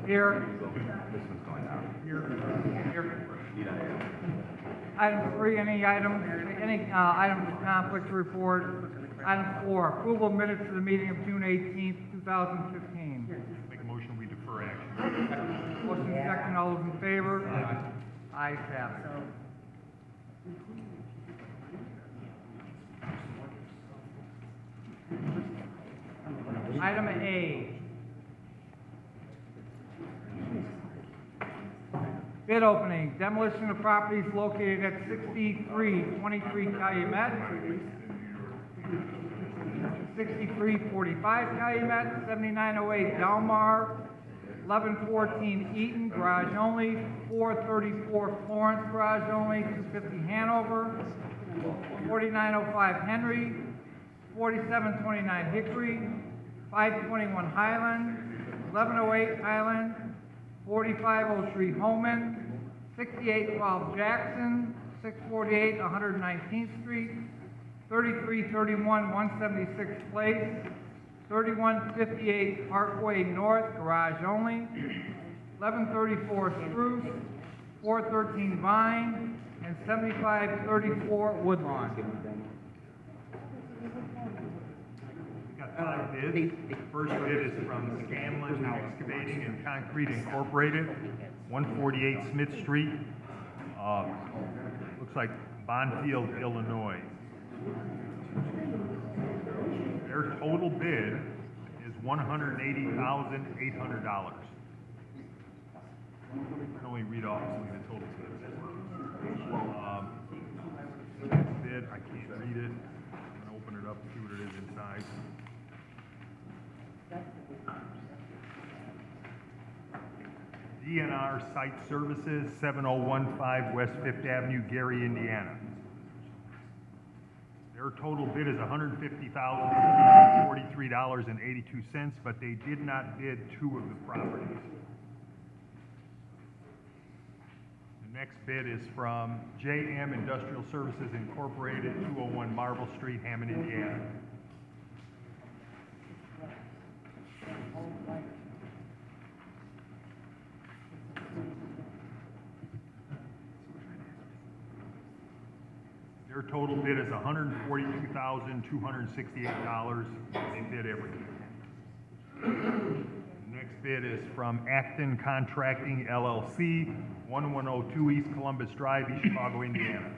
Here. This one's going down. Here. Item 3, any items of conflict to report. Item 4, approval of minutes of the meeting of June 18th, 2015. Make a motion, we defer action. Motion second, all those in favor? Ayes have it. Item A. Bid opening, demolition of properties located at 6323 Calumet, 6345 Calumet, 7908 Delmar, 1114 Eaton, garage only, 434 Florence, garage only, 250 Hanover, 4905 Henry, 4729 Hickory, 521 Highland, 1108 Highland, 4503 Holman, 6812 Jackson, 648 119th Street, 3331 176th Place, 3158 Parkway North, garage only, 1134 Spruce, 413 Vine, and 7534 Woodlawn. We got 5 bids. First bid is from Scanlon Excavating and Concrete Incorporated, 148 Smith Street. Looks like Bonfield, Illinois. Their total bid is $180,800. I can only read off some of the total bids. Next bid, I can't read it. I'm gonna open it up, see what it is inside. DNR Site Services, 7015 West Fifth Avenue, Gary, Indiana. Their total bid is $150,343.82, but they did not bid 2 of the properties. The next bid is from JM Industrial Services Incorporated, 201 Marble Street, Hammond, Indiana. Their total bid is $142,268. They bid everything. The next bid is from Acton Contracting LLC, 1102 East Columbus Drive, East Chicago, Indiana.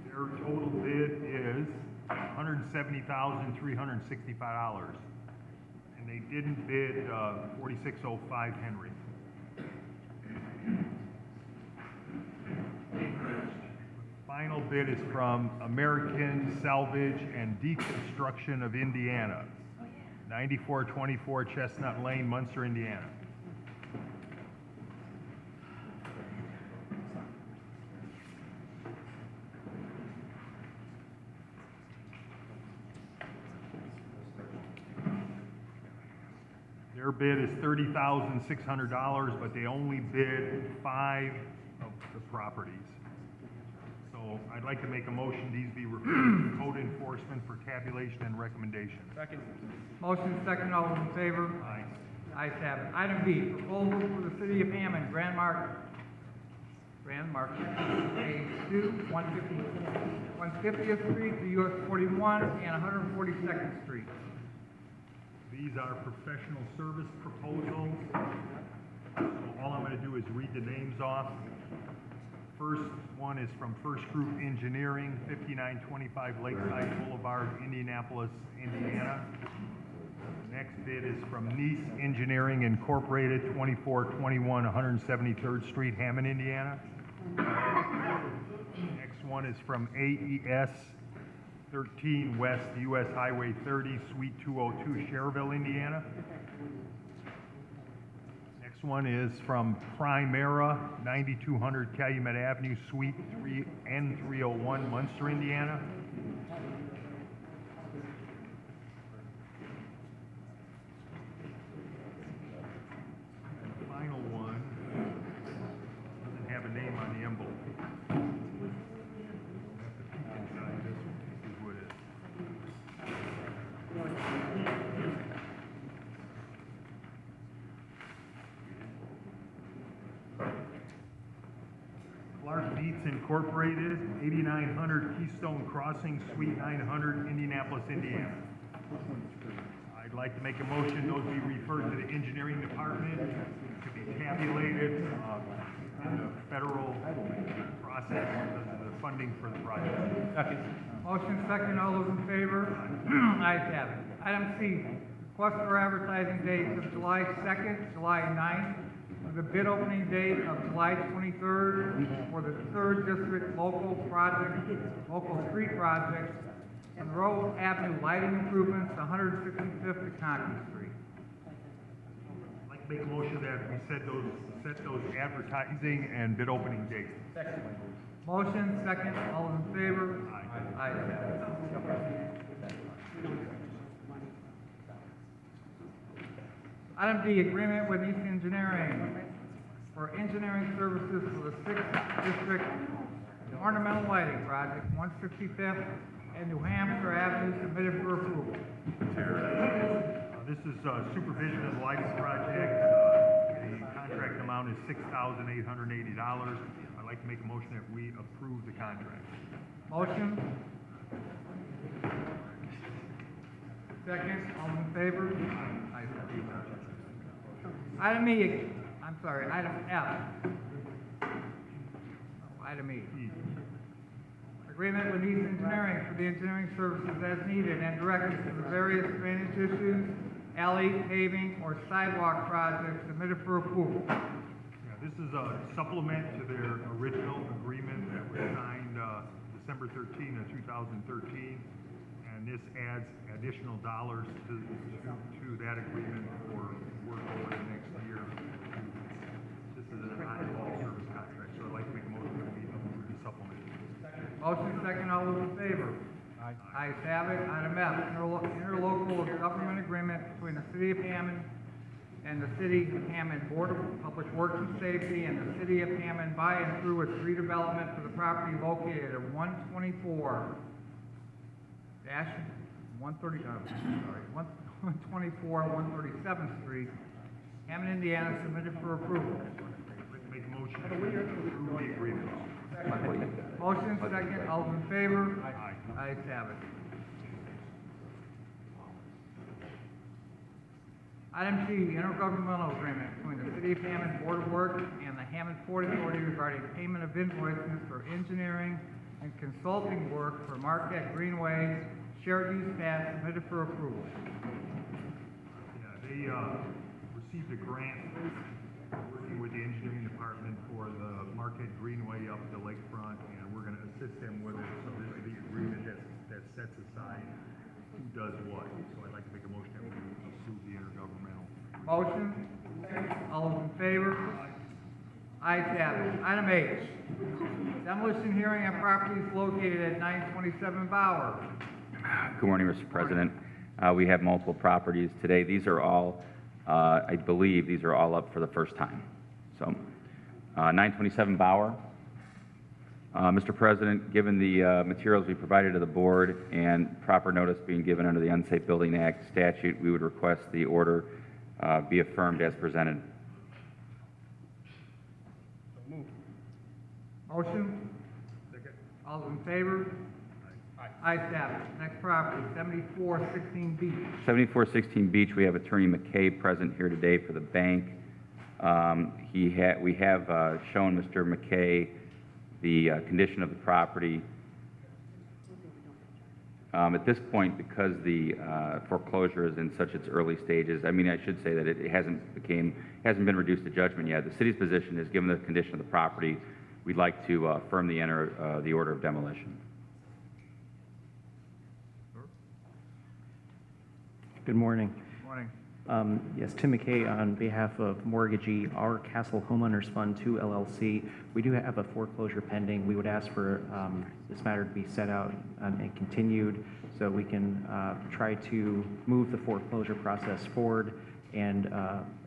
Their total bid is $170,365, and they didn't bid 4605 Henry. Final bid is from American Salvage and Deconstruction of Indiana, 9424 Chestnut Lane, Munster, Indiana. Their bid is $30,600, but they only bid 5 of the properties. So I'd like to make a motion these be referred to code enforcement for tabulation and recommendation. Second. Motion second, all those in favor? Aye. Ayes have it. Item B, proposal for the city of Hammond, Grand Market, Phase 2, 150th Street to US 41 and 142nd Street. These are professional service proposals. So all I'm going to do is read the names off. First one is from First Group Engineering, 5925 Lakeside Boulevard, Indianapolis, Indiana. The next bid is from Nice Engineering Incorporated, 2421 173rd Street, Hammond, Indiana. Next one is from AES 13 West US Highway 30, Suite 202, Cherville, Indiana. Next Next one is from Primera, 9200 Calumet Avenue, Suite 3 N301, Munster, Indiana. And the final one doesn't have a name on the envelope. We'll have to peek inside this one to see who it is. Clark Beats Incorporated, 8900 Keystone Crossing, Suite 900, Indianapolis, Indiana. I'd like to make a motion those be referred to the engineering department to be tabulated in the federal process, the funding for the project. Motion second, all those in favor? Ayes have it. Item C, request for advertising dates of July 2nd, July 9th, with the bid opening date of July 23rd for the 3rd District local street project, Monroe Avenue lighting improvements, 165th to Conkey Street. I'd like to make a motion that we set those advertising and bid opening dates. Motion second, all those in favor? Aye. Ayes have it. Item D, agreement with East Engineering for engineering services for the 6th District ornamental lighting project, 165th and New Hampshire Avenue, submitted for approval. This is supervision of the lighting project. The contract amount is $6,880. I'd like to make a motion that we approve the contract. Motion. Second, all in favor? Ayes have it. Item E, I'm sorry, item F. Item E. Agreement with East Engineering for the engineering services as needed and directed for the various drainage issues, alley, paving, or sidewalk projects submitted for approval. Yeah, this is a supplement to their original agreement that was signed December 13 of 2013, and this adds additional dollars to that agreement for work over the next year. This is an on-call service contract, so I'd like to make a motion that we approve the supplement. Motion second, all those in favor? Aye. Ayes have it. Item F, interlocal government agreement between the City of Hammond and the City of Hammond Board of Public Works and Safety and the City of Hammond by and through its redevelopment for the property located at 124 137th Street, Hammond, Indiana, submitted for approval. I'd like to make a motion that we approve the agreement. Motion second, all in favor? Aye. Ayes have it. Item G, intergovernmental agreement between the City of Hammond Board of Works and the Hammond Port Authority regarding payment of invoices for engineering and consulting work for Marquette Greenway shared use path submitted for approval. Yeah, they received a grant working with the engineering department for the Marquette Greenway up the lakefront, and we're going to assist them with it. So this is the agreement that sets aside who does what. So I'd like to make a motion that we approve the intergovernmental. Motion, all those in favor? Ayes have it. Item H, demolition hearing on properties located at 927 Bauer. Good morning, Mr. President. We have multiple properties today. These are all, I believe, these are all up for the first time. So, 927 Bauer. Mr. President, given the materials we provided to the board and proper notice being given under the Unsafe Building Act statute, we would request the order be affirmed as presented. Motion? Second. All those in favor? Ayes have it. Next property, 7416 Beach. 7416 Beach, we have Attorney McKay present here today for the bank. We have shown Mr. McKay the condition of the property. At this point, because the foreclosure is in such its early stages, I mean, I should say that it hasn't been reduced to judgment yet. The city's position is, given the condition of the property, we'd like to affirm the order of demolition. Good morning. Morning. Yes, Tim McKay on behalf of Mortgagee, our Castle Homeowners Fund 2 LLC. We do have a foreclosure pending. We would ask for this matter to be set out and continued so we can try to move the foreclosure process forward and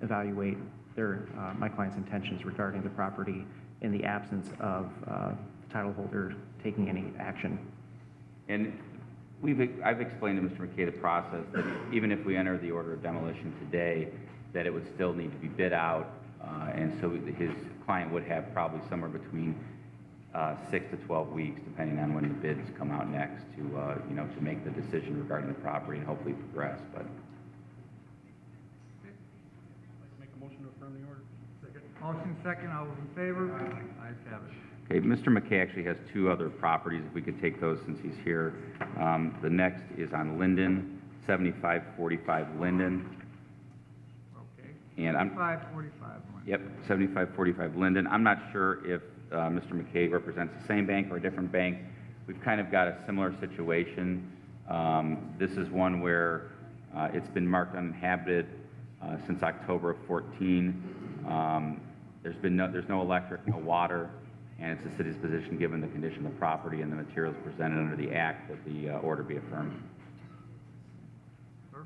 evaluate my client's intentions regarding the property in the absence of the title holder taking any action. And I've explained to Mr. McKay the process, that even if we enter the order of demolition today, that it would still need to be bid out, and so his client would have probably somewhere between 6 to 12 weeks, depending on when the bids come out next, to to make the decision regarding the property and hopefully progress. But Make a motion to affirm the order. Motion second, all those in favor? Ayes have it. okay, Mr. McKay actually has two other properties, if we could take those since he's here. The next is on Linden, 7545 Linden, Okay. and I'm 545. Yep, 7545 Linden. I'm not sure if Mr. McKay represents the same bank or a different bank. We've kind of got a similar situation. This is one where it's been marked uninhabited since October of 14. There's no electric, no water, and it's the city's position, given the condition of the property and the materials presented under the act, that the order be affirmed. Sir?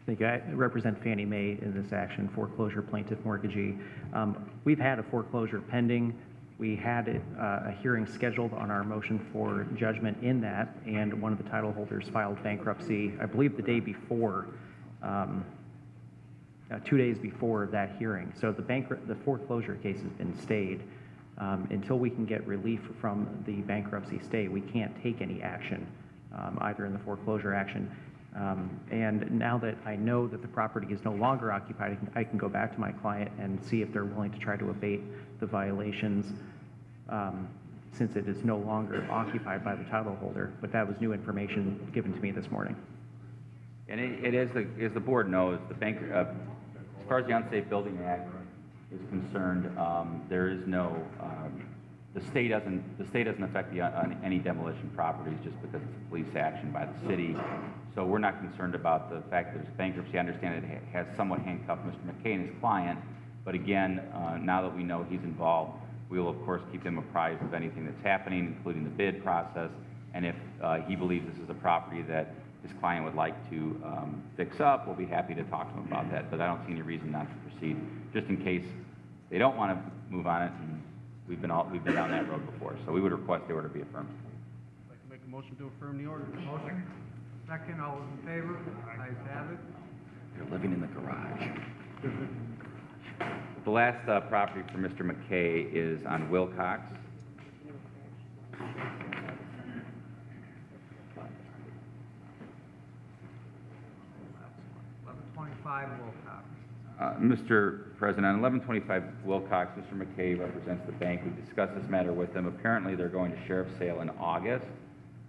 Thank you. I represent Fannie Mae in this action, foreclosure plaintiff mortgagee. We've had a foreclosure pending. We had a hearing scheduled on our motion for judgment in that, and one of the title holders filed bankruptcy, I believe the day before, 2 days before that hearing. So the foreclosure case has been stayed. Until we can get relief from the bankruptcy stay, we can't take any action, either in the foreclosure action. And now that I know that the property is no longer occupied, I can go back to my client and see if they're willing to try to abate the violations, since it is no longer occupied by the title holder. But that was new information given to me this morning. And as the board knows, as far as the Unsafe Building Act is concerned, there is no, the state doesn't affect any demolition properties just because it's a police action by the city. So we're not concerned about the fact that there's bankruptcy. I understand it has somewhat handcuffed Mr. McKay and his client, but again, now that we know he's involved, we will of course keep him apprised of anything that's happening, including the bid process, and if he believes this is a property that his client would like to fix up, we'll be happy to talk to him about that, but I don't see any reason not to proceed, just in case they don't want to move on it, and we've been down that road before, so we would request the order be affirmed. I'd like to make a motion to affirm the order. Motion second, all those in favor? Ayes have it. They're living in the garage. The last property for Mr. McKay is on Wilcox. Wilcox. Mr. President, on 1125 Wilcox, Mr. McKay represents the bank. We discussed this matter with them. Apparently, they're going to sheriff's sale in August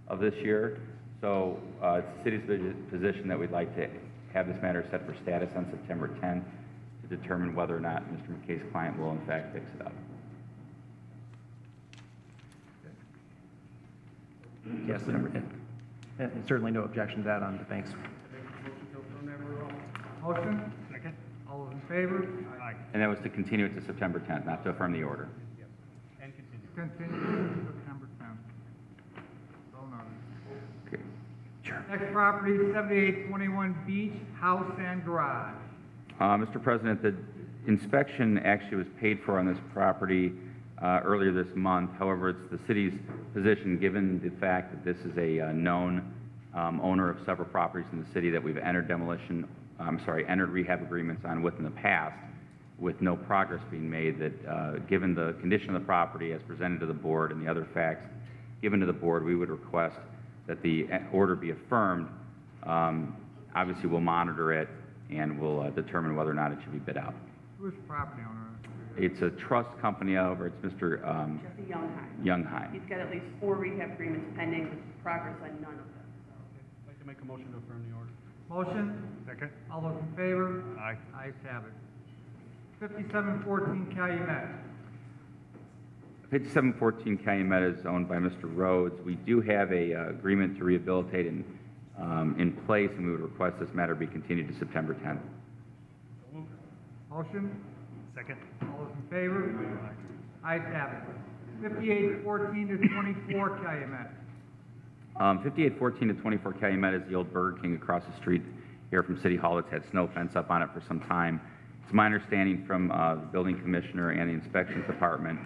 of this year. So it's the city's position that we'd like to have this matter set for status on September 10th to determine whether or not Mr. McKay's client will in fact fix it up. Yes, and certainly no objection to that on the bank's. Motion to affirm that order. Motion? Second? All those in favor? Aye. And that was to continue it to September 10th, not to affirm the order. And continue. Continue to September 10th. So noted. Okay. Sure. Next property, 7821 Beach House and Garage. Mr. President, the inspection actually was paid for on this property earlier this month. However, it's the city's position, given the fact that this is a known owner of several properties in the city that we've entered entered rehab agreements on with in the past, with no progress being made, that given the condition of the property as presented to the board and the other facts given to the board, we would request that the order be affirmed. Obviously, we'll monitor it and we'll determine whether or not it should be bid out. Who is the property owner? It's a trust company over, it's Mr. Jesse Youngheim. Youngheim. He's got at least 4 rehab agreements pending with progress on none of them. I'd like to make a motion to affirm the order. Motion? Second? All those in favor? Aye. Ayes have it. 5714 Calumet. 5714 Calumet is owned by Mr. Rhodes. We do have a agreement to rehabilitate and in place, and we would request this matter be continued to September 10th. So moved. Motion? Second. All those in favor? Ayes have it. 5814 to 24 Calumet. 5814 to 24 Calumet is the old Burger King across the street here from City Hall. It's had snow fence up on it for some time. It's my understanding from the building commissioner and the inspections department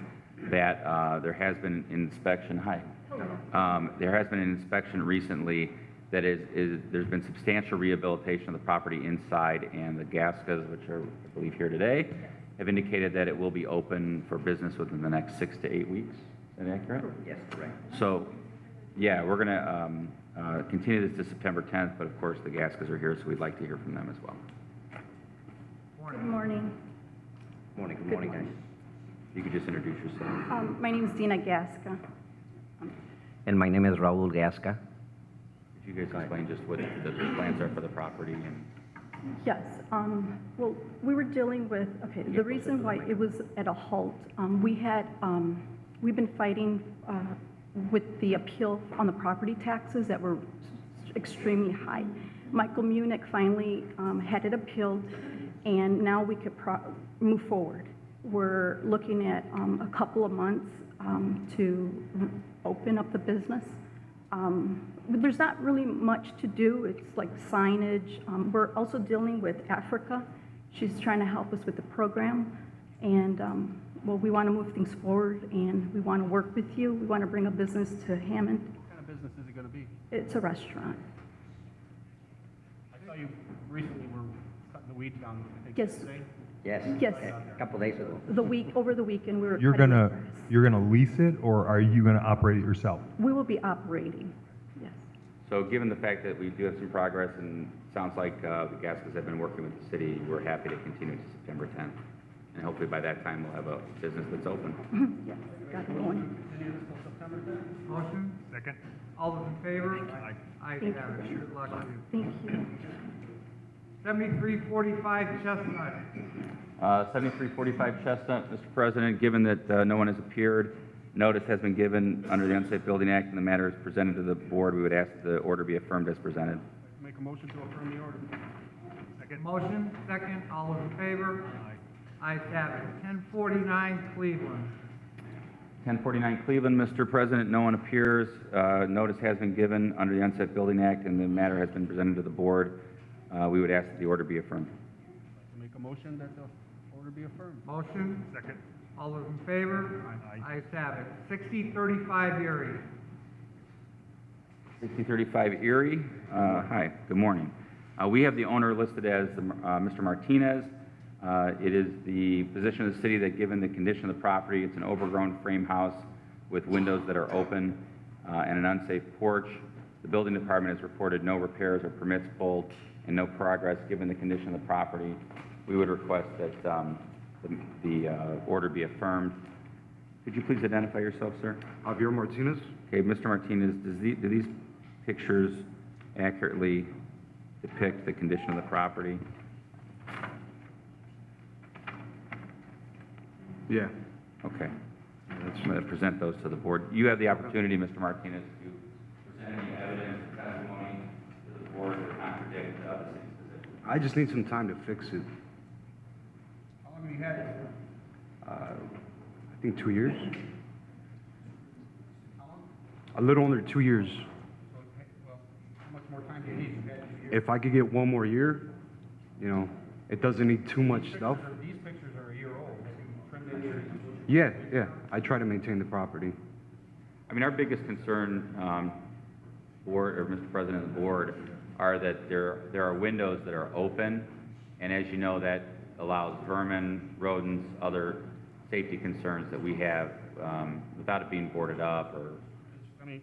that there has been an inspection. There has been an inspection recently that there's been substantial rehabilitation of the property inside, and the Gaskas, which are, I believe, here today, have indicated that it will be open for business within the next 6 to 8 weeks. Is that accurate? Yes, correct. So, yeah, we're going to continue this to September 10th, but of course, the Gaskas are here, so we'd like to hear from them as well. Good morning. Morning, good morning, guys. You could just introduce yourself. My name is Dina Gasca. And my name is Raul Gasca. Could you guys explain just what the plans are for the property and? Yes, well, we were dealing with, okay, the reason why it was at a halt, we've been fighting with the appeal on the property taxes that were extremely high. Michael Munich finally had it appealed, and now we could move forward. We're looking at a couple of months to open up the business. But there's not really much to do. It's like signage. We're also dealing with Africa. She's trying to help us with the program. And, well, we want to move things forward, and we want to work with you. We want to bring a business to Hammond. What kind of business is it gonna be? It's a restaurant. I saw you recently were cutting the weeds down, I think, Yes. today. Yes. Yes. A couple days ago. Over the weekend, we were You're cutting the gonna, grass. you're gonna lease it, or are you gonna operate it yourself? We will be operating, yes. So given the fact that we do have some progress and it sounds like the Gaskas have been working with the city, we're happy to continue to September 10th. And hopefully by that time, we'll have a business that's open. Yes, got it going. Continue this till September 10th? Motion? Second. All those in favor? Aye. Ayes Thank have it. you. Good luck to you. Thank you. 7345 Chestnut. 7345 Chestnut, Mr. President, given that no one has appeared, notice has been given under the Unsafe Building Act, and the matter is presented to the board, we would ask the order be affirmed as presented. Like to make a motion to affirm the order. Second. Motion, second, all those in favor? Ayes have it. 1049 Cleveland. 1049 Cleveland, Mr. President, no one appears. Notice has been given under the Unsafe Building Act, and the matter has been presented to the board. We would ask that the order be affirmed. Like to make a motion that the order be affirmed. Motion, Second. all those in favor? Aye. Ayes have it. 6035 Erie. 6035 Erie. Hi, good morning. We have the owner listed as Mr. Martinez. It is the position of the city that, given the condition of the property, it's an overgrown frame house with windows that are open and an unsafe porch. The building department has reported no repairs or permits pulled and no progress given the condition of the property. We would request that the order be affirmed. Could you please identify yourself, sir? Javier Martinez. Okay, Mr. Martinez, do these pictures accurately depict the condition of the property? Yeah. Okay. I'm going to present those to the board. You have the opportunity, Mr. Martinez, to present any evidence or testimony to the board that contradict the city's position. I just need some time to fix it. How long have you had it? I think 2 years. How long? A little under 2 years. So, well, how much more time do you need? You've had it 2 years. If I could get 1 more year, you know, it doesn't need too much stuff. These pictures are a year old. Have you trimmed any trees? Yeah. I try to maintain the property. I mean, our biggest concern, board, or Mr. President of the board, are that there are windows that are open, and as you know, that allows vermin, rodents, other safety concerns that we have without it being boarded up or. I mean,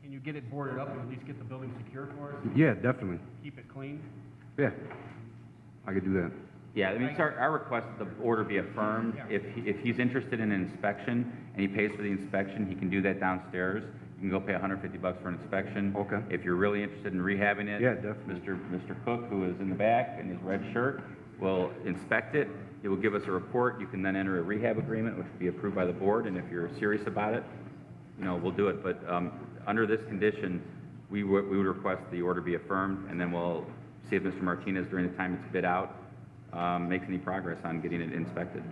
can you get it boarded up and at least get the building secure for us? Yeah, definitely. Keep it clean? Yeah. I could do that. Yeah, I mean, it's our request that the order be affirmed. If he's interested in an inspection and he pays for the inspection, he can do that downstairs. You can go pay $150 for an inspection. Okay. If you're really interested in rehabbing it. Yeah, definitely. Mr. Cook, who is in the back in his red shirt, will inspect it. He will give us a report. You can then enter a rehab agreement, which will be approved by the board, and if you're serious about it, you know, we'll do it. But under this condition, we would request the order be affirmed, and then we'll see if Mr. Martinez, during the time it's bid out, makes any progress on getting it inspected.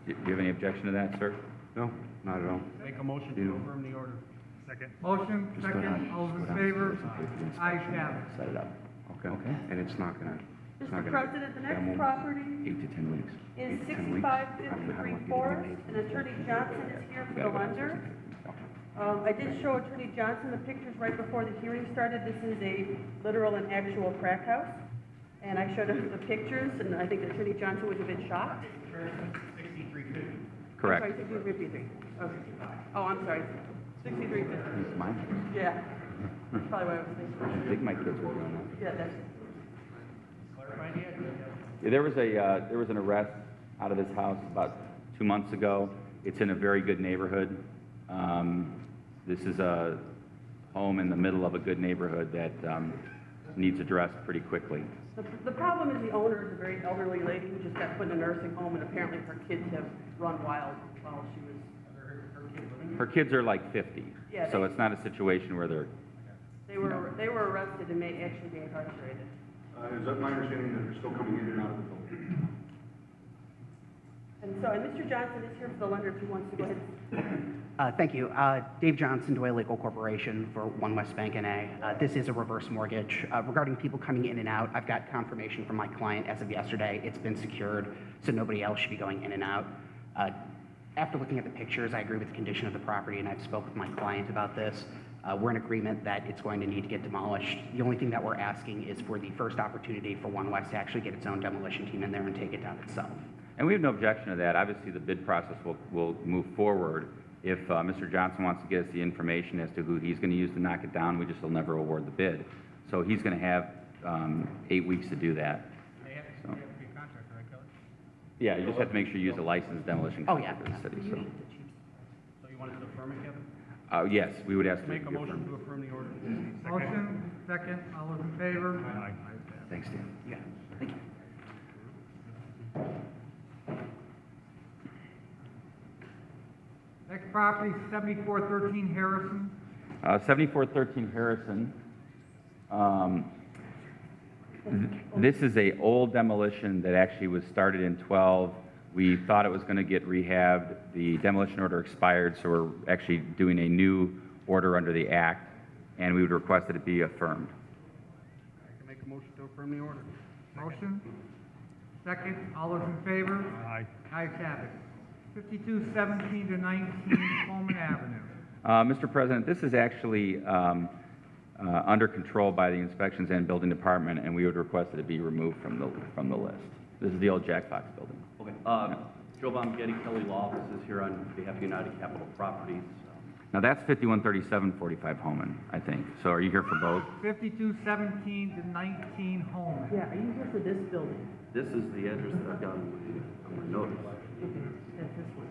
Do you have any objection to that, sir? No, not at all. Make a motion to affirm the order. Second. Motion, Just go second, down. all those Go in down. favor? Pay for the Ayes inspection. have it. Set it up. Okay. Okay. And it's not gonna, it's not Mr. gonna. President, the demo next property 8 to 10 weeks. is 8 to 10 weeks. How do you want 6553 you to get Forest, it made? and Attorney Johnson is here You for gotta the go lender. downstairs. I did show Attorney Johnson the pictures right before the hearing started. This is a literal and actual crack house. And I showed him the pictures, and I think Attorney Johnson was a bit shocked. 6350. Correct. I'm sorry, 6353. Okay. Oh, I'm sorry, 6350. It's mine. Yeah. That's probably what I was I thinking. think my kids were doing that. Yeah, that's, Clarify the address. Yeah, there was an arrest out of this house about 2 months ago. It's in a very good neighborhood. This is a home in the middle of a good neighborhood that needs addressed pretty quickly. the problem is the owner is a very elderly lady who just got put in a nursing home, and apparently her kids have run wild while she was, Her kids are like 50, Yeah, so they- it's not a situation where they're, they were arrested and may actually be incarcerated. Is that my understanding that they're still coming in and out of the building? And Mr. Johnson is here for the lender if he wants to go ahead. Thank you. Dave Johnson, Dwayne Legal Corporation for One West Bank NA. This is a reverse mortgage. Regarding people coming in and out, I've got confirmation from my client as of yesterday. It's been secured, so nobody else should be going in and out. After looking at the pictures, I agree with the condition of the property, and I've spoke with my client about this. We're in agreement that it's going to need to get demolished. The only thing that we're asking is for the first opportunity for One West to actually get its own demolition team in there and take it down itself. and we have no objection to that. Obviously, the bid process will move forward. If Mr. Johnson wants to get us the information as to who he's going to use to knock it down, we just will never award the bid. So he's going to have 8 weeks to do that. They have to be a contractor, right, Kelly? Yeah, you just have to make sure you use a licensed demolition Oh, yeah. contractor in the city, so. So you wanted to affirm it, Kevin? Yes, we would ask. Make a to be motion affirmed. to affirm the order. Motion, second, all those in favor? Aye. Thanks, Dan. Yeah, thank you. Next property, 7413 Harrison. 7413 Harrison. This is a old demolition that actually was started in 12. We thought it was going to get rehabbed. The demolition order expired, so we're actually doing a new order under the act, and we would request that it be affirmed. I can make a motion to affirm the order. Motion, second, all those in favor? Aye. Ayes have it. 5217 to 19 Coleman Avenue. Mr. President, this is actually under control by the Inspections and Building Department, and we would request that it be removed from the list. This is the old Jack Fox building. Okay. Joe Bomgetti, Kelly Law Offices here on behalf of United Capital Properties. Now, that's 513745 Homan, I think. So are you here for both? 5217 to 19 Holman. Yeah, are you here for this building? This is the address that I've got on my notice. That's this one.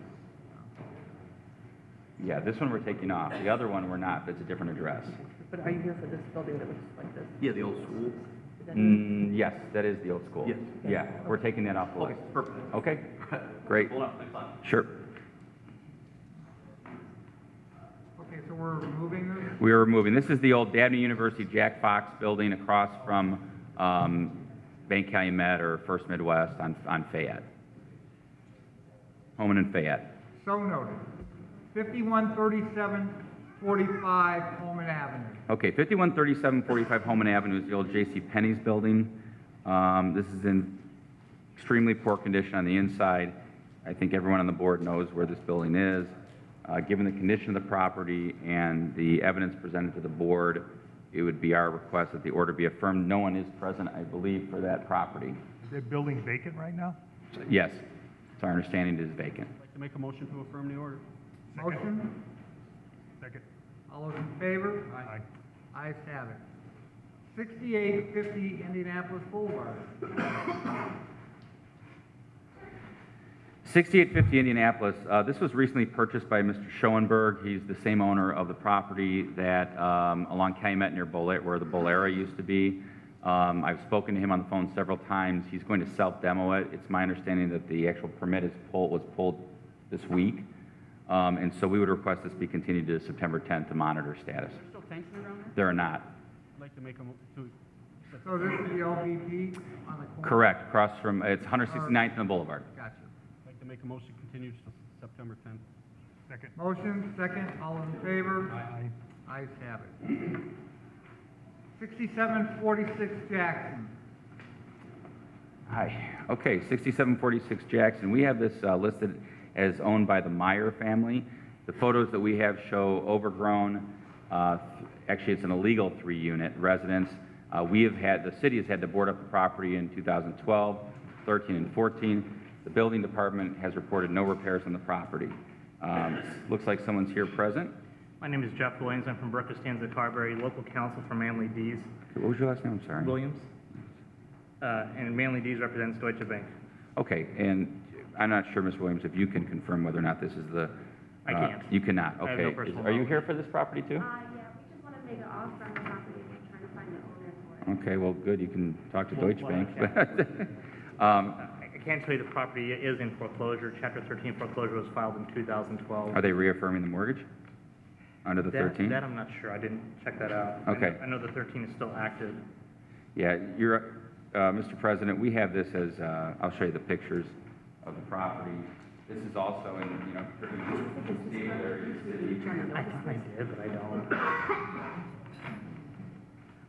Yeah, this one we're taking off. The other one we're not, but it's a different address. But are you here for this building that looks like this? Yeah, the old school. Is that Yes, that is the old school. Yes. Yeah, we're taking that off the Okay, list. perfect. Okay, great. Hold on, thanks a lot. Sure. Okay, so we're removing this? We are removing, this is the old Dabney University Jack Fox building across from Bank Calumet or First Midwest on Fayette. Homan and Fayette. So noted. 513745 Holman Avenue. Okay, 513745 Homan Avenue is the old J.C. Penney's building. This is in extremely poor condition on the inside. I think everyone on the board knows where this building is. Given the condition of the property and the evidence presented to the board, it would be our request that the order be affirmed. No one is present, I believe, for that property. Is that building vacant right now? Yes, it's our understanding it is vacant. I'd like to make a motion to affirm the order. Motion, Second. all those in favor? Aye. Ayes have it. 6850 Indianapolis Boulevard. 6850 Indianapolis, this was recently purchased by Mr. Schoenberg. He's the same owner of the property that along Calumet near where the Bolera used to be. I've spoken to him on the phone several times. He's going to self-demo it. It's my understanding that the actual permit was pulled this week. And so we would request this be continued to September 10th to monitor status. There's still tanks around there? There are not. I'd like to make a to accept. So this is the LVP on the corner? Correct, across from, it's 169th and the Boulevard. Gotcha. I'd like to make a motion to continue to September 10th. Second. Motion, second, all those in favor? Aye. Ayes have it. 6746 Jackson. Hi. Okay, 6746 Jackson. We have this listed as owned by the Meyer family. The photos that we have show overgrown, actually it's an illegal 3-unit residence. The city has had to board up the property in 2012, 13, and 14. The building department has reported no repairs on the property. Looks like someone's here present. My name is Jeff Williams. I'm from Brook Costanza Carberry, local counsel for Manly D's. What was your last name? I'm sorry. Williams. And Manly D's represents Deutsche Bank. Okay, and I'm not sure, Ms. Williams, if you can confirm whether or not this is the... I can't. You cannot, I have no okay. personal Are you knowledge. here for this property too? Yeah, we just want to make an offer on the property, we're trying to find the owner for it. Okay, well, good, you can talk to Well, Deutsche well, Bank. I can tell you the property is in foreclosure. Chapter 13 foreclosure was filed in 2012. Are they reaffirming the mortgage under the 13? That I'm not sure. I didn't check that out. Okay. I know the 13 is still active. Yeah, Mr. President, we have this as, I'll show you the pictures of the property. This is also in, pretty stable area of the city. I thought I did, but I don't.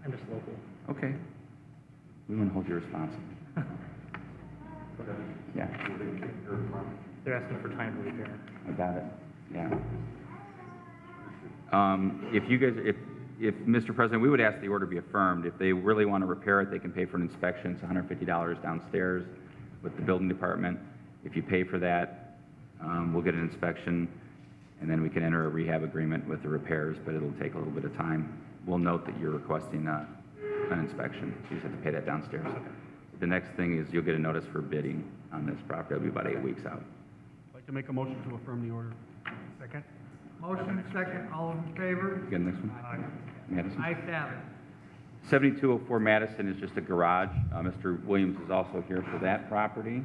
I'm just local. Okay. We want to hold you responsible. Yeah, They're asking for time to repair. I got it, yeah. If you guys, if, Mr. President, we would ask the order be affirmed. If they really want to repair it, they can pay for an inspection. It's $150 downstairs with the building department. If you pay for that, we'll get an inspection, and then we can enter a rehab agreement with the repairs, but it'll take a little bit of time. We'll note that you're requesting an inspection. You just have to pay that downstairs. The next thing is you'll get a notice for bidding on this property. It'll be about 8 weeks out. I'd like to make a motion to affirm the order. Second. Motion, second, all those in favor? Get the next one? Aye. Madison? Ayes have it. 7204 Madison is just a garage. Mr. Williams is also here for that property.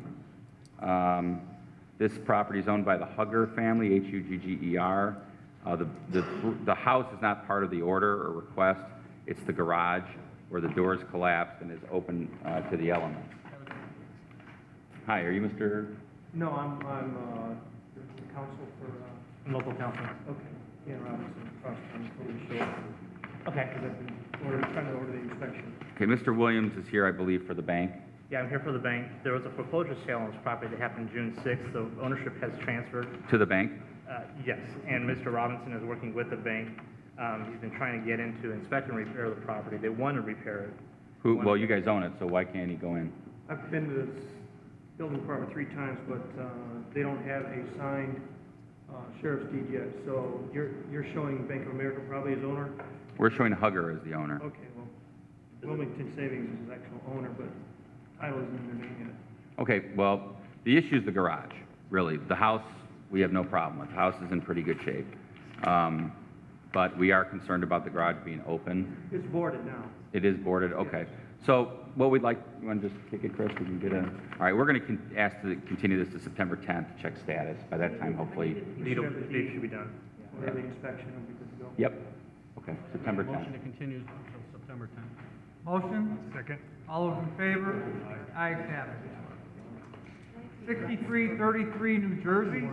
This property is owned by the Hugger family, Hugger. The house is not part of the order or request. It's the garage where the doors collapsed and is open to the elements. Hi, are you Mr.? No, I'm counsel for, Local counsel. okay, Ian Robinson, across from Police Show. Okay. Because I've been trying to order the inspection. Okay, Mr. Williams is here, I believe, for the bank. Yeah, I'm here for the bank. There was a foreclosure sale on this property that happened June 6th. The ownership has transferred. To the bank? Yes, and Mr. Robinson is working with the bank. He's been trying to get into inspect and repair the property. They want to repair it. Well, you guys own it, so why can't he go in? I've been to this building department 3 times, but they don't have a signed sheriff's deed yet. So you're showing Bank of America probably as owner? We're showing Hugger as the owner. Okay, well, Wilmington Savings is his actual owner, but title isn't in their name yet. Okay, well, the issue is the garage, really. The house, we have no problem with. The house is in pretty good shape. But we are concerned about the garage being open. It's boarded now. It is boarded, okay. So what we'd like, you want to just kick it, Chris? We can get a, all right, we're going to ask to continue this to September 10th, check status. By that time, hopefully, Deed should be done. We'll have the inspection and be good to go. yep. Okay, September Motion 10th. to continue until September 10th. Motion, Second. all those in favor? Ayes have it. 6333 New Jersey.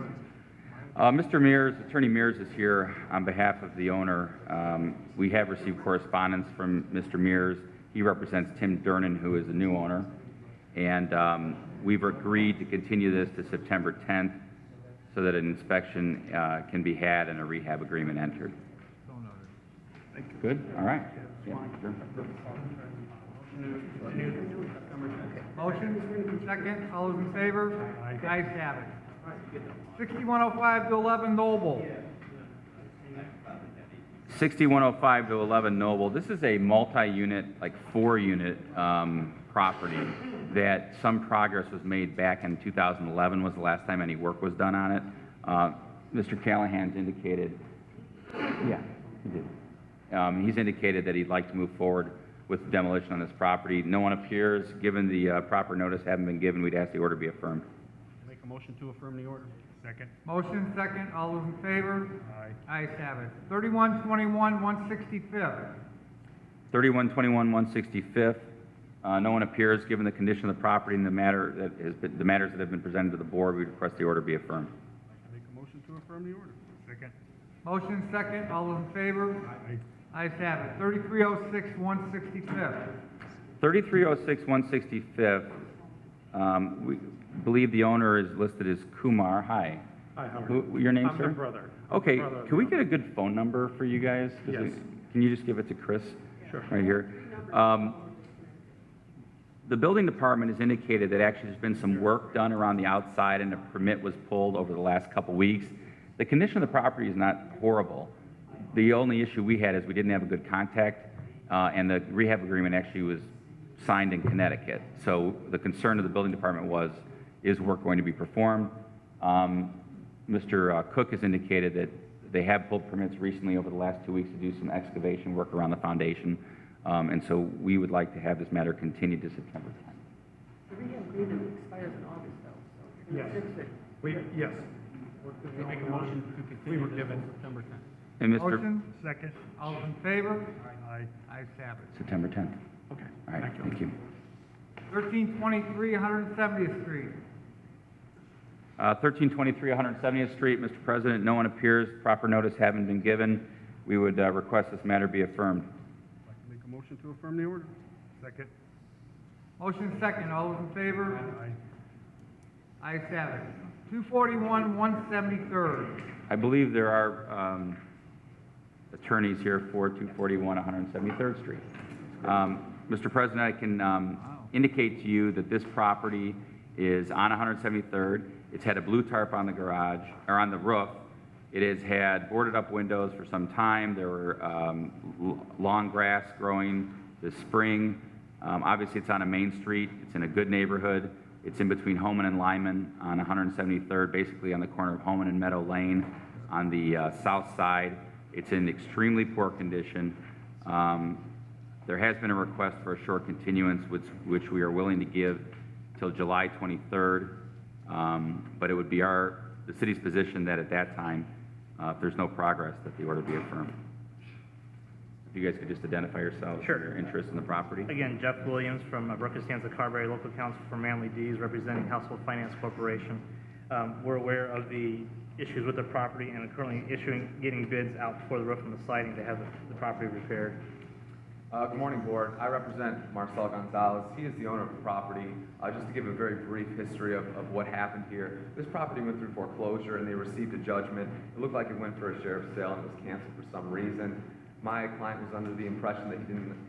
Mr. Mears, Attorney Mears is here on behalf of the owner. We have received correspondence from Mr. Mears. He represents Tim Durnan, who is the new owner. And we've agreed to continue this to September 10th so that an inspection can be had and a rehab agreement entered. Good, all right. Yeah, sure. Motion, second, all those in favor? Ayes have it. 6105 to 11 Noble. 6105 to 11 Noble. This is a multi-unit, like 4-unit property that some progress was made back in 2011 was the last time any work was done on it. Mr. Callahan's indicated, yeah, he did. He's indicated that he'd like to move forward with demolition on this property. No one appears. Given the proper notice hadn't been given, we'd ask the order be affirmed. Make a motion to affirm the order. Second. Motion, second, all those in favor? Aye. Ayes have it. 3121 165th. 3121 165th, no one appears. Given the condition of the property and the matters that have been presented to the board, we request the order be affirmed. Make a motion to affirm the order. Second. Motion second, all those in favor? Ayes have it. 3306 165th. 3306 165th, we believe the owner is listed as Kumar. Hi. Hi, how are Your name, I'm sir? the brother. Okay, Brother of can we the get a good phone number for you guys? Yes. Can you just give it to Chris? Sure. Right here. The building department has indicated that actually there's been some work done around the outside and a permit was pulled over the last couple weeks. The condition of the property is not horrible. The only issue we had is we didn't have a good contact, and the rehab agreement actually was signed in Connecticut. So the concern of the building department was, is work going to be performed? Mr. Cook has indicated that they have pulled permits recently over the last 2 weeks to do some excavation work around the foundation. And so we would like to have this matter continued to September 10th. The rehab agreement expires in August, though, so you're Yes. gonna fix it. Yes. We make a motion to continue this until September 10th. And Mr. Motion, Second. all those in favor? Aye. Ayes have it. September 10th. Okay. All right, thank you. 1323 170th Street. 1323 170th Street, Mr. President, no one appears. Proper notice having been given. We would request this matter be affirmed. Make a motion to affirm the order. Second. Motion second, all those in favor? Aye. Ayes have it. 241 173rd. I believe there are attorneys here for 241 173rd Street. Mr. President, I can indicate to you that this property is on 173rd. It's had a blue tarp on the garage, or on the roof. It has had boarded up windows for some time. There were long grass growing this spring. Obviously, it's on a main street. It's in a good neighborhood. It's in between Homan and Lyman on 173rd, basically on the corner of Homan and Meadow Lane on the south side. It's in extremely poor condition. There has been a request for a short continuance, which we are willing to give till July 23rd. But it would be the city's position that at that time, if there's no progress, that the order be affirmed. If you guys could just identify yourselves, Sure. your interest in the property. Again, Jeff Williams from Brook Costanza Carberry, local counsel for Manly D's, representing Household Finance Corporation. We're aware of the issues with the property and are currently getting bids out for the roof and the siding to have the property repaired. Good morning, Board. I represent Marcel Gonzalez. He is the owner of the property. Just to give a very brief history of what happened here, this property went through foreclosure and they received a judgment. It looked like it went for a sheriff's sale and it was canceled for some reason. My client was under the impression that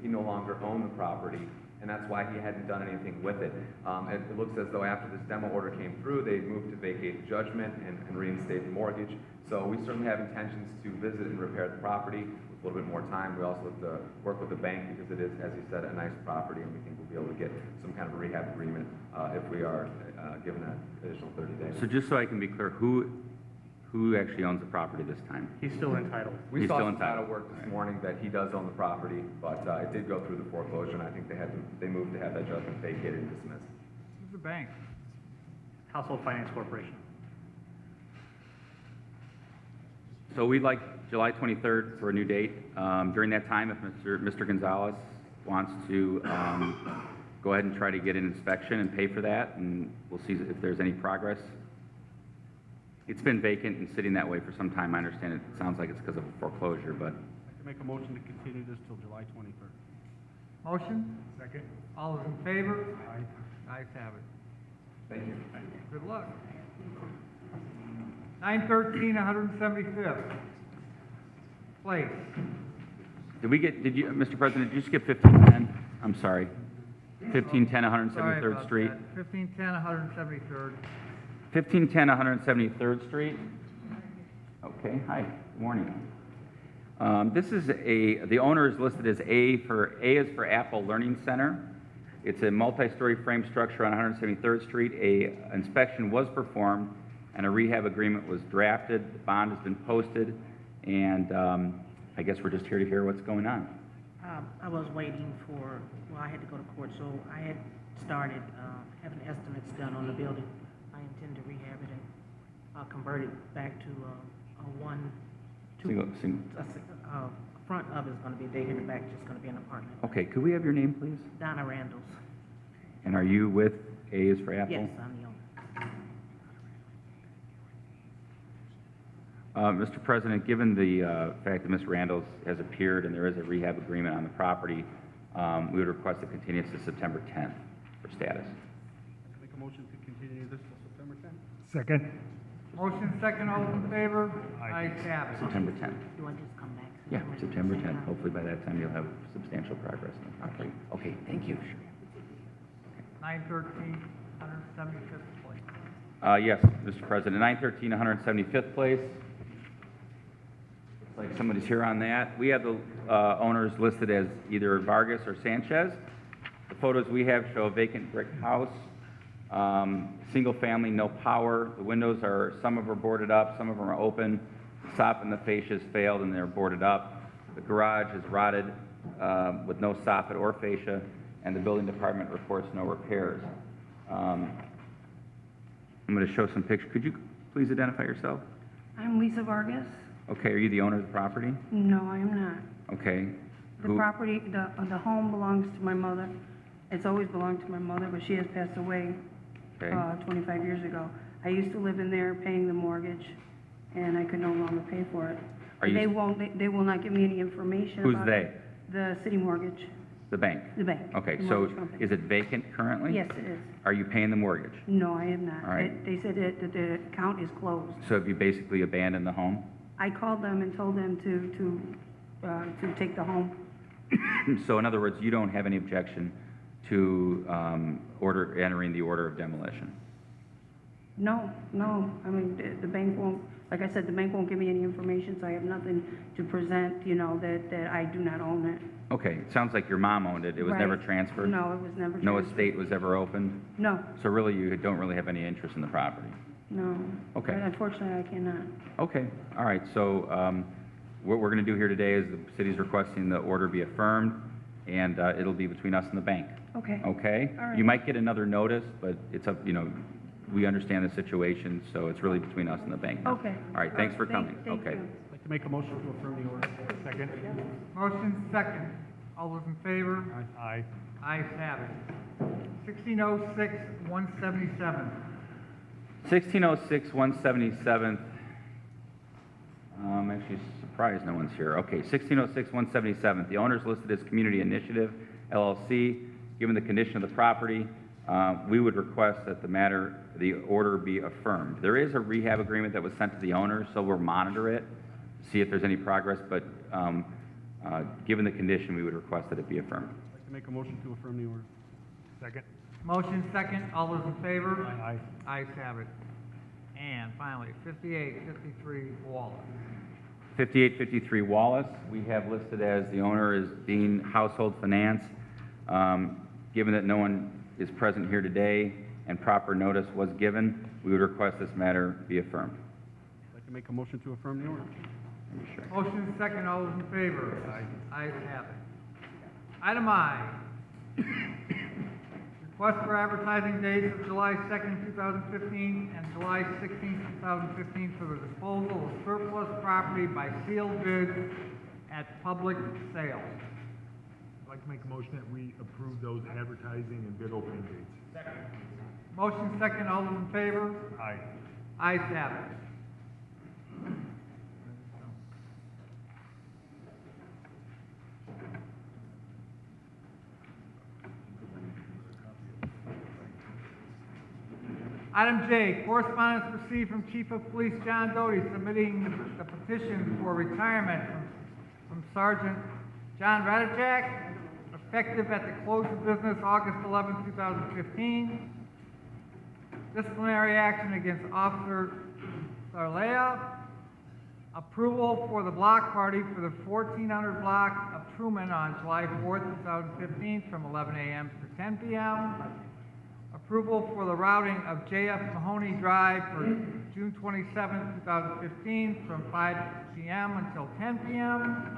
he no longer owned the property, and that's why he hadn't done anything with it. It looks as though after this demo order came through, they moved to vacate the judgment and reinstate the mortgage. So we certainly have intentions to visit and repair the property with a little bit more time. We also look to work with the bank because it is, as you said, a nice property, and we think we'll be able to get some kind of a rehab agreement if we are given that additional 30 days. So just so I can be clear, who actually owns the property this time? He's still entitled. We He's saw still some entitled. title work this morning that he does own the property, but it did go through the foreclosure, and I think they moved to have that judgment vacated and dismissed. Who's the bank? Household Finance Corporation. So we'd like July 23rd for a new date. During that time, if Mr. Gonzalez wants to go ahead and try to get an inspection and pay for that, and we'll see if there's any progress. It's been vacant and sitting that way for some time. I understand it sounds like it's because of a foreclosure, but I'd like to make a motion to continue this till July 23rd. Motion? Second. All those in favor? Aye. Ayes have it. Thank you. Good luck. 913 175th. Place. did you, Mr. President, did you skip 1510? I'm sorry. 1510 Sorry 173rd about Street. that. 1510 173rd. 1510 173rd Street. Okay, hi, good morning. This is the owner is listed as A is for Apple Learning Center. It's a multi-story frame structure on 173rd Street. A inspection was performed and a rehab agreement was drafted. The bond has been posted, and I guess we're just here to hear what's going on. I was waiting for, I had to go to court, so I had started having estimates done on the building. I intend to rehab it and front of it's gonna be vacant, the back just gonna be an apartment. Okay, could we have your name, please? Donna Randalls. And are you with A is for Apple? Yes, I'm the owner. Mr. President, given the fact that Ms. Randalls has appeared and there is a rehab agreement on the property, we would request a continuance to September 10th for status. Make a motion to continue this till September 10th. Second? Motion second, all those in favor? Aye. Ayes have it. September 10th. Do I just come back? Yeah, September 10th. Hopefully by that time you'll have substantial progress on the property. Okay, thank you. 913, 175th place. Yes, Mr. President, 913 175th Place. Looks like somebody's here on that. We have the owners listed as either Vargas or Sanchez. The photos we have show a vacant brick house, single family, no power. The windows are, some of them are boarded up, some of them are open. The soffit and the fascia's failed and they're boarded up. The garage is rotted with no soffit or fascia, and the building department reports no repairs. I'm going to show some pictures. Could you please identify yourself? I'm Lisa Vargas. Okay, are you the owner of the property? No, I am not. Okay. The Who- property, the home belongs to my mother. It's always belonged to my mother, but she has passed away Okay. 25 years ago. I used to live in there paying the mortgage, and I could no longer pay for it. Are you- They will not give me any information Who's about they? it. The city mortgage, The bank? the bank. Okay, the so mortgage company. is it vacant currently? Yes, it is. Are you paying the mortgage? No, I am not. All right. They said that the account is closed. So have you basically abandoned the home? I called them and told them to take the home. So in other words, you don't have any objection to entering the order of demolition? No, I mean, the bank won't, like I said, the bank won't give me any information, so I have nothing to present, that I do not own it. Okay, it sounds like your mom owned it. It was never Right. transferred? No, it was never No transferred. estate was ever opened? No, So really, you don't really have any interest in the property? no. Okay. But unfortunately, I cannot. Okay, all right, so what we're going to do here today is the city's requesting the order be affirmed, and it'll be between us and the bank. Okay. Okay? All right. You might get another notice, but it's up, we understand the situation, so it's really between us and the bank now. Okay. All right, thanks for Thank- coming. thank Okay. you. I'd like to make a motion to affirm the order. Second? Motion second, all those in favor? Aye. Ayes have it. 1606, 177. 1606 177th. I'm actually surprised no one's here. Okay, 1606 177th. The owner's listed as Community Initiative LLC. Given the condition of the property, we would request that the order be affirmed. There is a rehab agreement that was sent to the owner, so we'll monitor it, see if there's any progress, but given the condition, we would request that it be affirmed. I'd like to make a motion to affirm the order. Second? Motion second, all those in favor? Aye. Ayes have it. And finally, 5853 Wallace. 5853 Wallace, we have listed as the owner is Dean Household Finance. Given that no one is present here today and proper notice was given, we would request this matter be affirmed. I'd like to make a motion to affirm the order. Are you sure? Motion second, all those in favor? Aye. Ayes have it. Item I. Request for advertising dates of July 2nd, 2015 and July 16th, 2015 for the disposal of surplus property by sealed bids at public sales. I'd like to make a motion that we approve those advertising and bid opening dates. Motion second, all those in favor? Aye. Ayes have it. Item J, correspondence received from Chief of Police John Doty submitting the petition for retirement from Sergeant John Radijak, effective at the close of business August 11, 2015. Disciplinary action against Officer Sarlea. Approval for the block party for the 1400 block of Truman on July 4th, 2015 from 11 a.m. to 10 p.m. Approval for the routing of J.F. Mahoney Drive for June 27, 2015 from 5 p.m. until 10 p.m.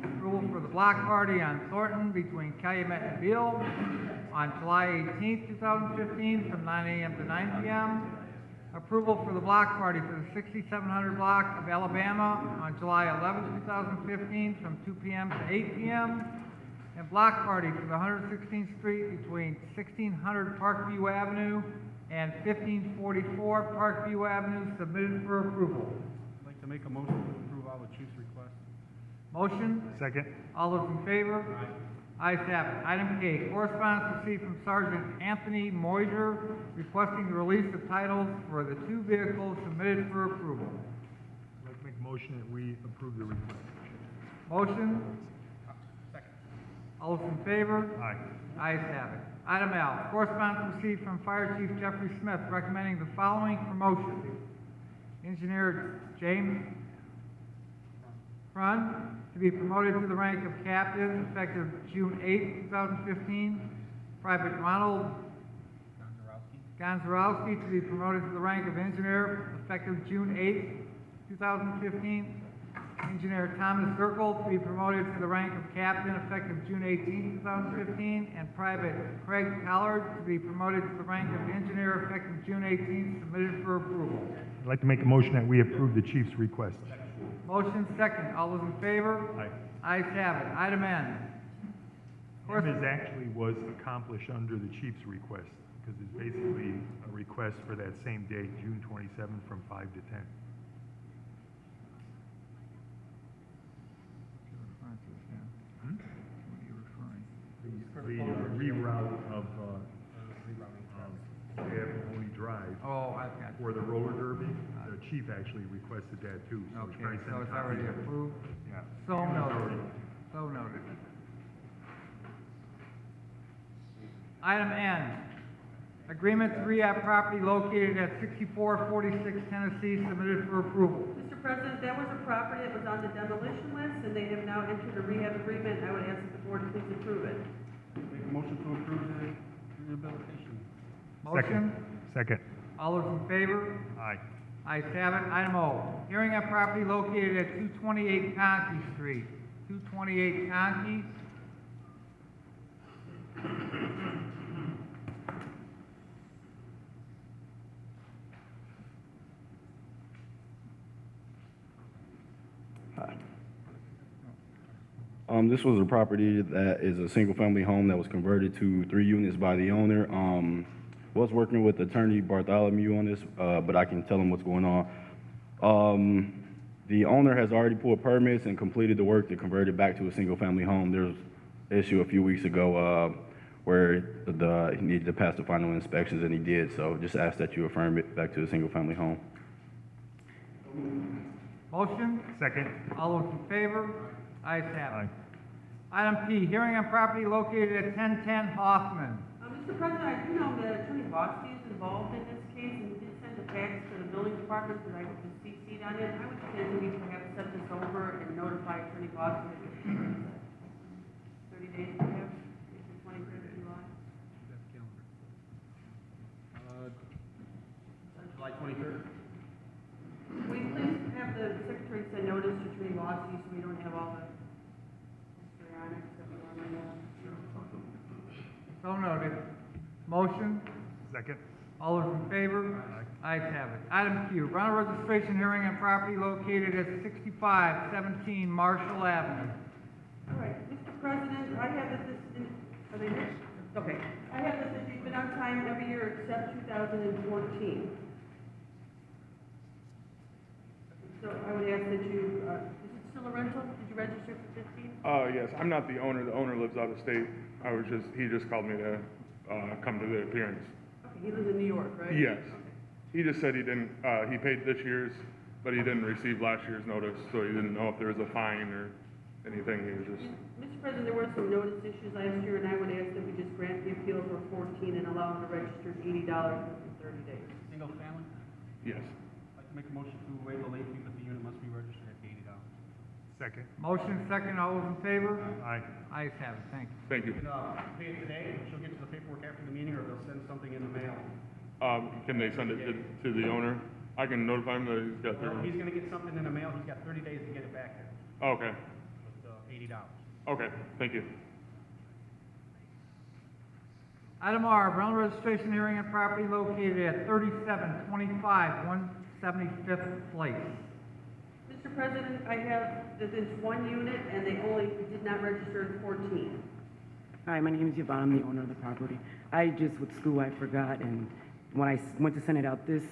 Approval for the block party on Thornton between Calumet and Beale on July 18, 2015 from 9 a.m. to 9 p.m. approval for the block party for the 6700 block of Alabama on July 11, 2015, from 2 p.m. to 8 p.m., and block party for the 116th Street between 1600 Parkview Avenue and 1544 Parkview Avenue, submitted for approval. I'd like to make a motion to approve all the chief's requests. Motion? Second. All those in favor? Ayes have it. Item K, correspondence received from Sergeant Anthony Moiser requesting the release of titles for the 2 vehicles submitted for approval. I'd like to make a motion that we approve the request. Motion? Second. All those in favor? Aye. Ayes have it. Item L, correspondence received from Fire Chief Jeffrey Smith recommending the following promotion. Engineer James Frun to be promoted to the rank of captain effective June 8, 2015. Private Ronald Gonzarowski to be promoted to the rank of engineer effective June 8, 2015. Engineer Thomas Zirkle to be promoted to the rank of captain effective June 18, 2015. And Private Craig Collard to be promoted to the rank of engineer effective June 18, submitted for approval. I'd like to make a motion that we approve the chief's request. Motion second. All those in favor? Aye. Ayes have it. Item N. This actually was accomplished under the chief's request, because it's basically a request for that same date, June 27th, from 5 to 10. The reroute of Only Drive Oh, I've got. for the roller derby. The chief actually requested that too. So it's Okay, very so it's similar. already approved? Yeah. So It's noted. already- So noted. Item N, agreement to rehab property located at 6446 Tennessee, submitted for approval. Mr. President, that was a property that was on the demolition list, and they have now entered a rehab agreement. I would ask that the board please approve it. Make a motion to approve the rehabilitation. Motion? Second. All those in favor? Aye. Ayes have it. Item O, hearing on property located at 228 Conkey Street. 228 Conkey. This was a property that is a single-family home that was converted to 3 units by the owner. Was working with Attorney Bartholomew on this, but I can tell him what's going on. The owner has already pulled permits and completed the work to convert it back to a single-family home. There was an issue a few weeks ago where he needed to pass the final inspections, and he did. So just ask that you affirm it back to a single-family home. Motion? Second. All those in favor? Ayes have Aye. it. Item P, hearing on property located at 1010 Hoffman. Mr. President, I do know that Attorney Voski is involved in this case, and he did send a fax to the building department that I was CC'd on it. I would suggest we perhaps set this over and notify Attorney Voski that 30 days perhaps, it's the 23rd of July. July 23rd. Will you please have the secretary send notice to Attorney Voski so we don't have all the histrionics that we normally have? So noted. Motion? Second. All those in favor? Ayes have it. Item Q, rental registration hearing on property located at 6517 Marshall Avenue. All right, Mr. President, I have that this, are they here? Okay. I have that this has been on time every year except 2014. So I would ask that you, is it still a rental? Did you register for 15? Yes, I'm not the owner. The owner lives out of state. He just called me to come to the appearance. Okay, he lives in New York, right? Yes. He just said he didn't, he paid this year's, but he didn't receive last year's notice, so he didn't know if there was a fine or anything. He was just, Mr. President, there were some notice issues last year, and I would ask that we just grant the appeal for 14 and allow him to register $80 within 30 days. Single family? yes. I'd like to make a motion to waive the late fee, but the unit must be registered at $80. Second. Motion second. All those in favor? Aye. Ayes have it. Thank you. Thank you. You can pay it today, she'll get to the paperwork after the meeting, or they'll send something in the mail. Can they send it to the owner? I can notify him that he's got Well, 30. he's gonna get something in the mail, he's got 30 days to get it back here, Okay. with $80. Okay. Thank you. Item R, rental registration hearing on property located at 3725 175th Place. Mr. President, I have, that it's one unit and they only did not register in 14. Hi, my name is Yvonne. I'm the owner of the property. I just, with school, I forgot, and when I went to send it out this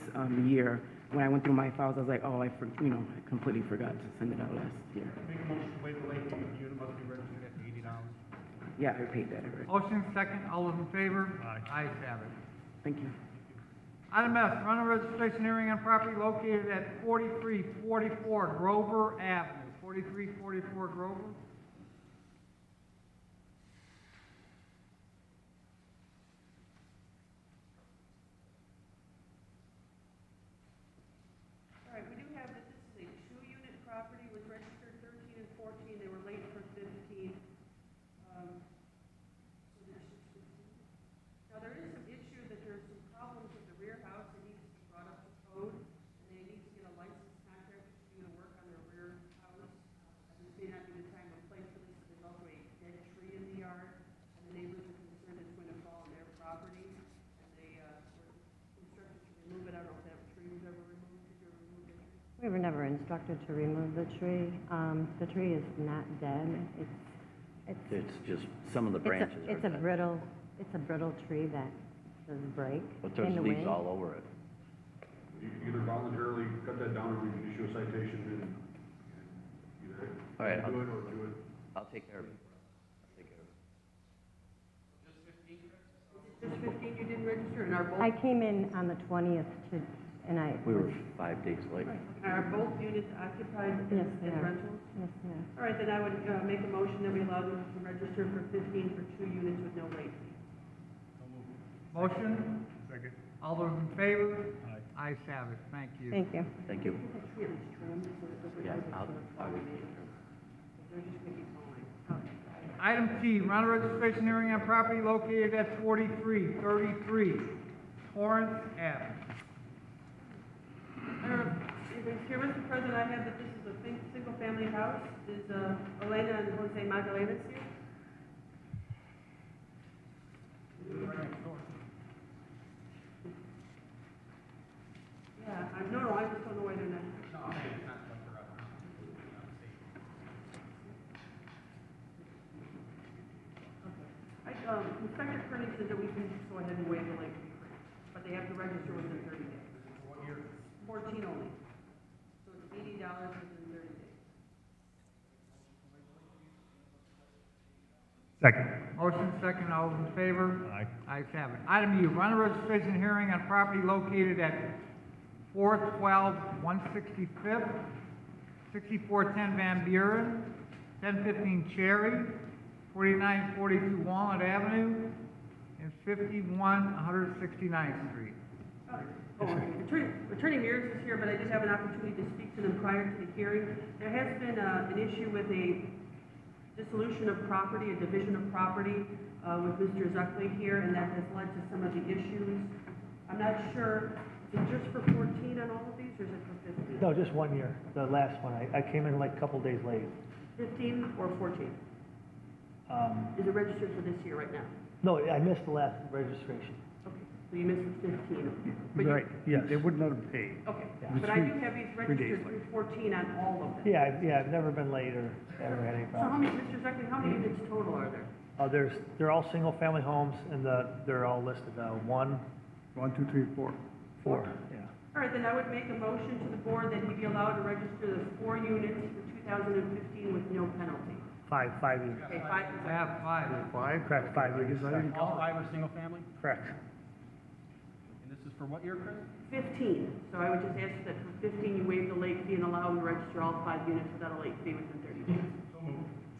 year, when I went through my files, I was like, oh, I completely forgot to send it out last year. Make a motion to waive the late fee. The unit must be registered at $80. Yeah, I paid that already. Motion second, all those in favor? Aye. Ayes have it. Thank you. Item S, rental registration hearing on property located at 4344 Grover Avenue. 4344 Grover. All right, we do have, this is a two-unit property, was registered 13 and 14, they were late for 15. Now, there is some issue that there's some problems with the rear house that needs to be brought up to code, and they need to get a licensed contractor to do the work on their rear house. This may not be the time or place for this, there's also a dead tree in the yard, and the neighbors are concerned it's going to fall on their property, and they were instructed to remove it. I don't know if that tree was ever removed. Did you remove the tree? We were never instructed to remove the tree. The tree is not dead. It's just some of the branches are It's a dead. brittle tree that does break But there's in the leaves wind. all over it. You can either voluntarily cut that down, or we can issue a citation and either All right, do it or do it. I'll take care of it. I'll take care of it. Just 15 you didn't register, and are both, I came in on the 20th and I. We were 5 days late. are both units occupied Yes, they as are. rentals? Yes, they are. All right, then I would make a motion that we allow them to register for 15 for 2 units with no late fee. Motion? Second. All those in favor? Ayes have it. Thank you. Thank you. Thank you. That tree at least trimmed so it doesn't Yeah, look like I it's will gonna take care of it. fall. They're just gonna be falling. Item T, rental registration hearing on property located at 4333 Torrance Avenue. Here, Mr. President, I have that this is a single-family house. Is Elena and Jose Magdalena's here? Yeah, no, I just don't know why they're not. No, I'm saying it's not like for us. Inspector Kearney said that we can just go ahead and waive the late fee, but they have to register within 30 days. What year? 14 only. So it's $80 within 30 days. Second. Motion second, all those in favor? Aye. Ayes have it. Item U, rental registration hearing on property located at 412 165th, 6410 Van Buren, 1015 Cherry, 4942 Walnut Avenue, and 51 169th Street. Attorney Mears is here, but I did have an opportunity to speak to them prior to the hearing. There has been an issue with a dissolution of property, a division of property with Mr. Zuckley here, and that has led to some of the issues. I'm not sure, is it just for 14 on all of these, or is it for 15? No, just 1 year, the last one. I came in like a couple days late. 15 or 14? Is it registered for this year right now? No, I missed the last registration. Okay, so you missed the 15. But you- Right, yes. They wouldn't let them pay. Okay, Yeah. but I do have these Three days registered through 14 on all of them. Yeah, I've never been late or ever had any So how problems. many, Mr. Zuckley, how many units total are there? They're all single-family homes, and they're all listed, 1, 1, 2, 3, 4. 4, yeah. All right, then I would make a motion to the board that he be allowed to register the 4 units for 2015 with no penalty. 5 units. Okay, 5. I have 5. 5? Correct, 5 units. All 5 are single family? Correct. And this is for what year, Chris? 15. So I would just ask that for 15, you waive the late fee and allow him to register all 5 units without a late fee within 30 days.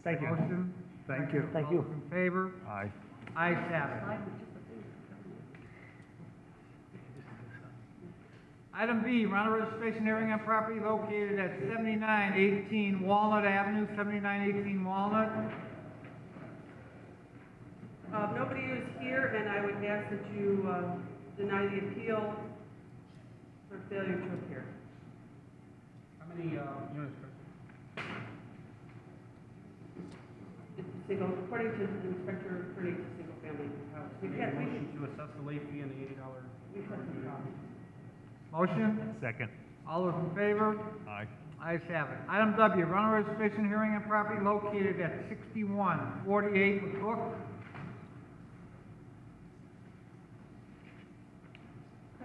Thank you. Motion? Thank you. Thank All you. those in favor? Aye. Ayes have it. Item B, rental registration hearing on property located at 7918 Walnut Avenue, 7918 Walnut. Nobody is here, and I would ask that you deny the appeal for failure to appear. How many units, Chris? It's a single, according to Inspector Kearney, it's a single family. family house. We've Make had, a we've, motion to assess the late fee and the $80. we've had, Motion? Second. All those in favor? Aye. Ayes have it. Item W, rental registration hearing on property located at 6148 McCook.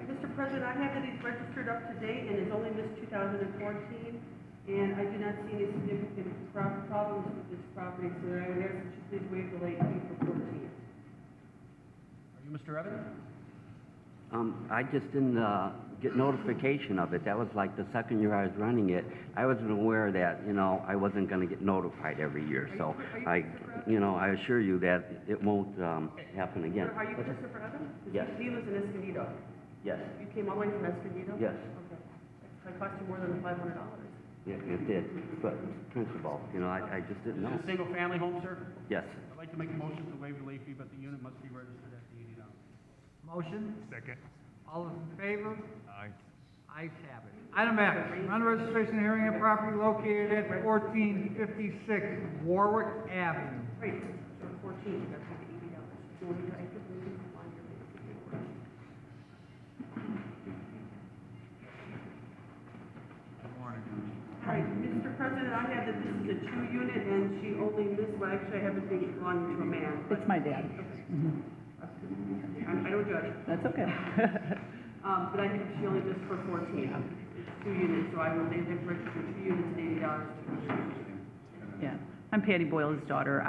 Mr. President, I have that he's registered up to date and has only missed 2014, and I do not see any significant problems with this property, so I would ask that you please waive the late fee for 14. Are you Mr. Evans? I just didn't get notification of it. That was like the second year I was running it. I wasn't aware that, you know, I wasn't gonna get notified every year. So I assure you that it won't happen again. Are you Christopher Evans? Yes. He lives in Escondido. Yes, You came all the way from Escondido? yes, Okay. It cost you more than $500. yeah, it did. But principal, you know, I just didn't know. Is it a single-family home, sir? Yes. I'd like to make a motion to waive the late fee, but the unit must be registered at the $80. Motion? Second. All those in favor? Aye. Ayes have it. Item X, rental registration hearing on property located at 1456 Warwick Avenue. Right, so 14, you got to pay the $80. So when you're actively on your Good morning. All right, Mr. President, I have that this is a 2-unit, and she only missed, well, actually, I have it being belonging to a man. It's my dad. I don't judge. That's okay. But I think she only missed for 14. It's 2 units, so I will leave it registered 2 units at $80 too. Yeah. I'm Patty Boyle's daughter.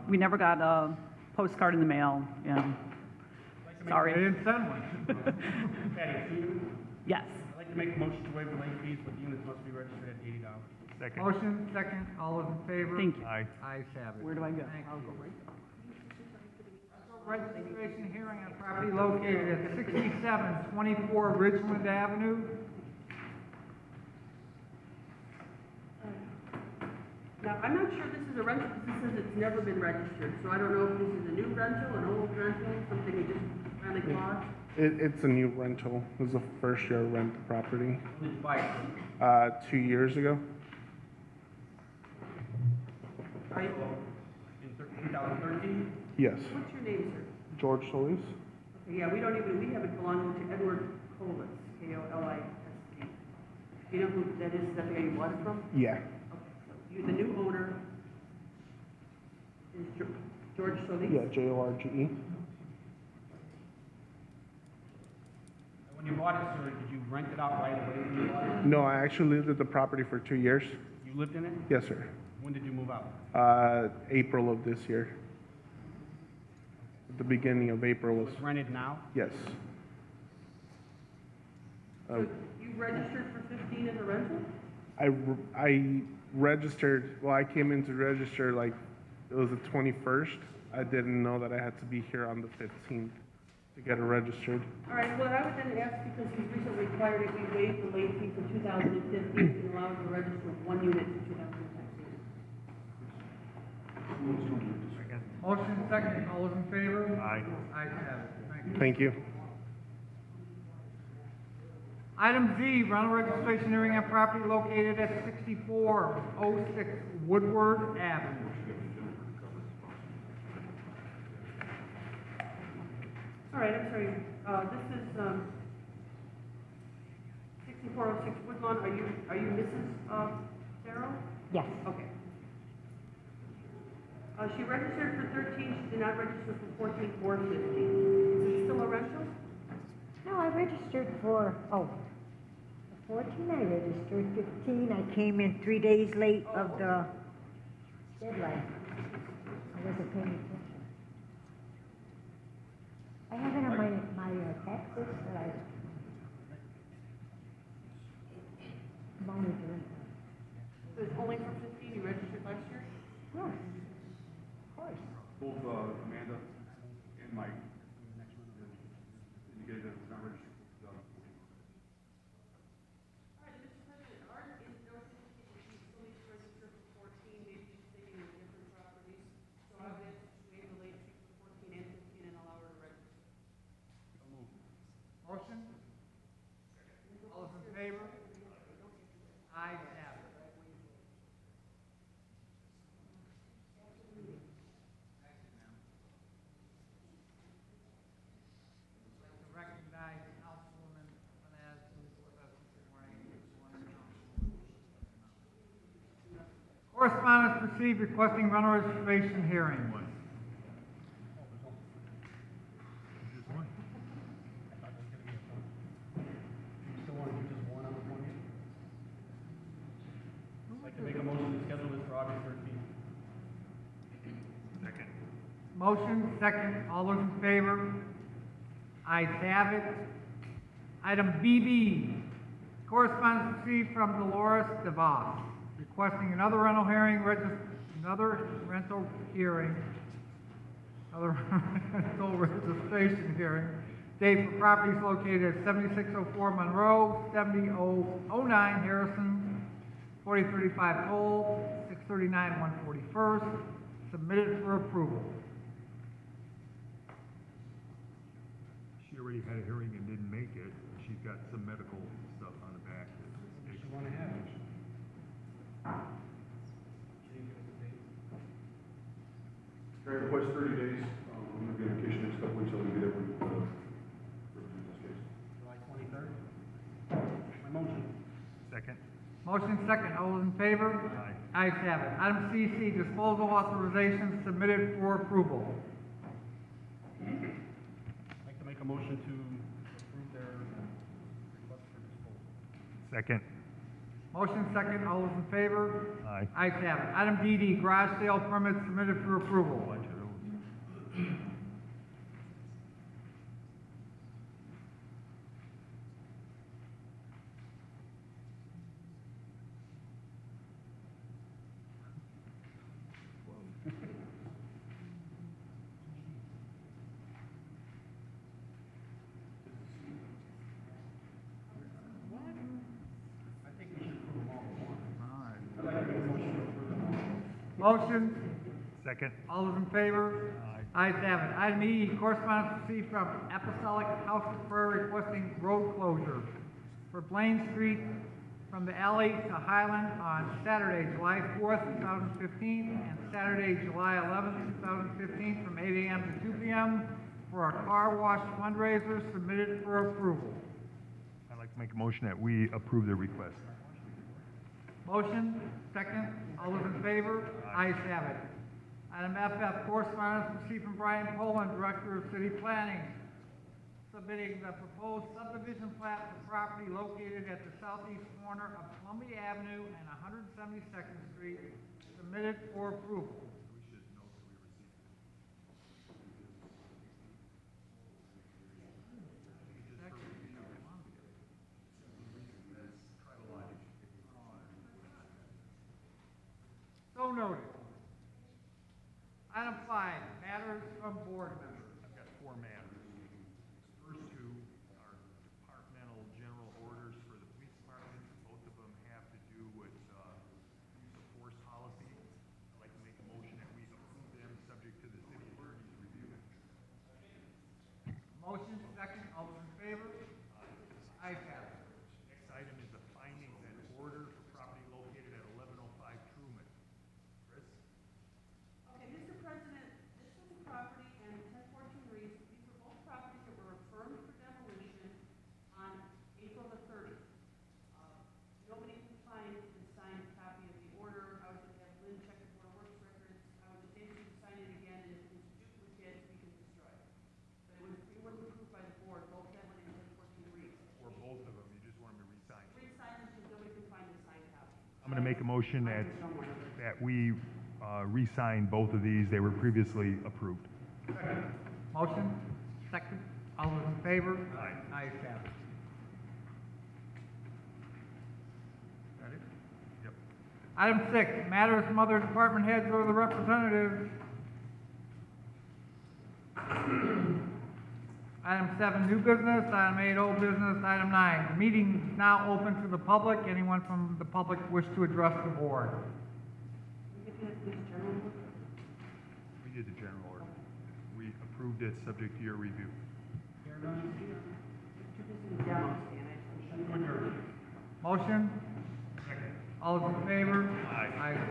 We never got a postcard in the mail, yeah. They Sorry. didn't send one. Patty, two? Yes. I'd like to make a motion to waive the late fees, but the units must be registered at $80. Second. Motion, second, all those in favor? Thank you. Aye. Ayes have it. Where do I go? Thank I'll you. go right. Registration hearing on property located at 6724 Ridgeland Avenue. Now, I'm not sure this is a rental, because this says it's never been registered, so I don't know if this is a new rental, an old rental, something we just finally bought. It's a new rental. It was the first year rent the property. When did you buy it? 2 years ago. Are you, In 2013? Yes. what's your name, sir? George Solis. Okay, yeah, we have it belonging to Edward Colis, K-O-L-I-S-T. Do you know who that is, is that the guy you bought it from? Yeah. Okay, so you, the new owner is George Solis? Yeah, Jorge. When you bought it, sir, did you rent it out right away when you bought it? No, I actually lived at the property for 2 years. You lived in it? Yes, sir. When did you move out? April of this year. At the beginning of April was, It's rented now? yes. So you registered for 15 as a rental? I registered, well, I came in to register like, it was the 21st. I didn't know that I had to be here on the 15th to get it registered. All right, well, I would then ask, because he's recently acquired it, we waive the late fee for 2015 and allow him to register with 1 unit for 2016. Motion, second, all those in favor? Aye. Ayes have it. Thank you. Thank you. Item Z, rental registration hearing on property located at 6406 Woodward Avenue. All right, I'm sorry, this is, 6406 Woodlawn, are you Mrs. Farrell? Yes. Okay. She registered for 13, she did not register for 14 or 15. Is it still a rental? No, I registered for 14 I registered, 15 I came in 3 days late of the deadline. I wasn't paying attention. I have it on my taxes that I monitoring. So it's only for 15, you registered last year? Yes, of course. Both Amanda and Mike indicated that it's not registered. Motion? All those in favor? Ayes have it. Correspondence received requesting rental reservation hearing. Just one. I'd like to make a motion to schedule this for August 13th. Second. Motion, second, all those in favor? Ayes have it. Item BB, correspondence received from Dolores DeVos, requesting another rental hearing, another rental registration hearing, date for properties located at 7604 Monroe, 7009 Harrison, 4035 Cole, 639 141st, submitted for approval. She already had a hearing and didn't make it. She's got some medical stuff on the back. That she wanna have. Can I request 30 days? I'm gonna be on vacation next couple weeks, so I'll be there with, this case. July 23rd. My motion. Second. Motion second, all those in favor? Ayes have it. Item CC, disposal authorization submitted for approval. I'd like to make a motion to approve their request for disposal. Second. Motion second, all those in favor? Aye. Ayes have it. Item DD, garage sale permit submitted for approval. Bunch of those. I think we should approve them all at once. All I'd like to make a motion to approve them all. right. Motion, Second. all those in favor? Ayes have it. Item E, correspondence received from Apostolic House of Prayer requesting road closure for Blaine Street from the alley to Highland on Saturday, July 4th, 2015, and Saturday, July 11th, 2015, from 8 a.m. to 2 p.m. for a car wash fundraiser submitted for approval. I'd like to make a motion that we approve the request. Motion, second, all those in favor? Ayes have it. Item FF, correspondence received from Brian Poland, Director of City Planning, submitting the proposed subdivision plat for property located at the southeast corner of Columbia Avenue and 172nd Street, submitted for approval. So noted. Item 5, matters from board members. I've got 4 matters. First 2 are departmental general orders for the police department. Both of them have to do with use of force policy. I'd like to make a motion that we approve them, subject to the city attorney's review. Motion, second, all those in favor? Ayes have it. Next item is the findings and order for property located at 1105 Truman. Chris? Okay, Mr. President, this is a property and 1014 Reese, these are both properties that were affirmed for demolition on April the 30th. Nobody can find the signed copy of the order. I would just have Lynn check the board works records. I would just ask you to sign it again, and if it's duplicate, we can destroy it. But it was approved by the board, both that one and 1014 Reese. Or both of them, you just want them to resign. Resign them because nobody can find the signed copy. I'm gonna make a motion that we re-sign both of these. They were previously approved. Motion, second, all those in favor? Ayes have it. Got it? Yep. Item 6, matters from other department heads or the representatives. Item 7, new business. Item 8, old business. Item 9, the meeting is now open to the public. Anyone from the public wish to address the board? We did the general order. We approved it, subject to your review. Motion? All those in favor? Ayes have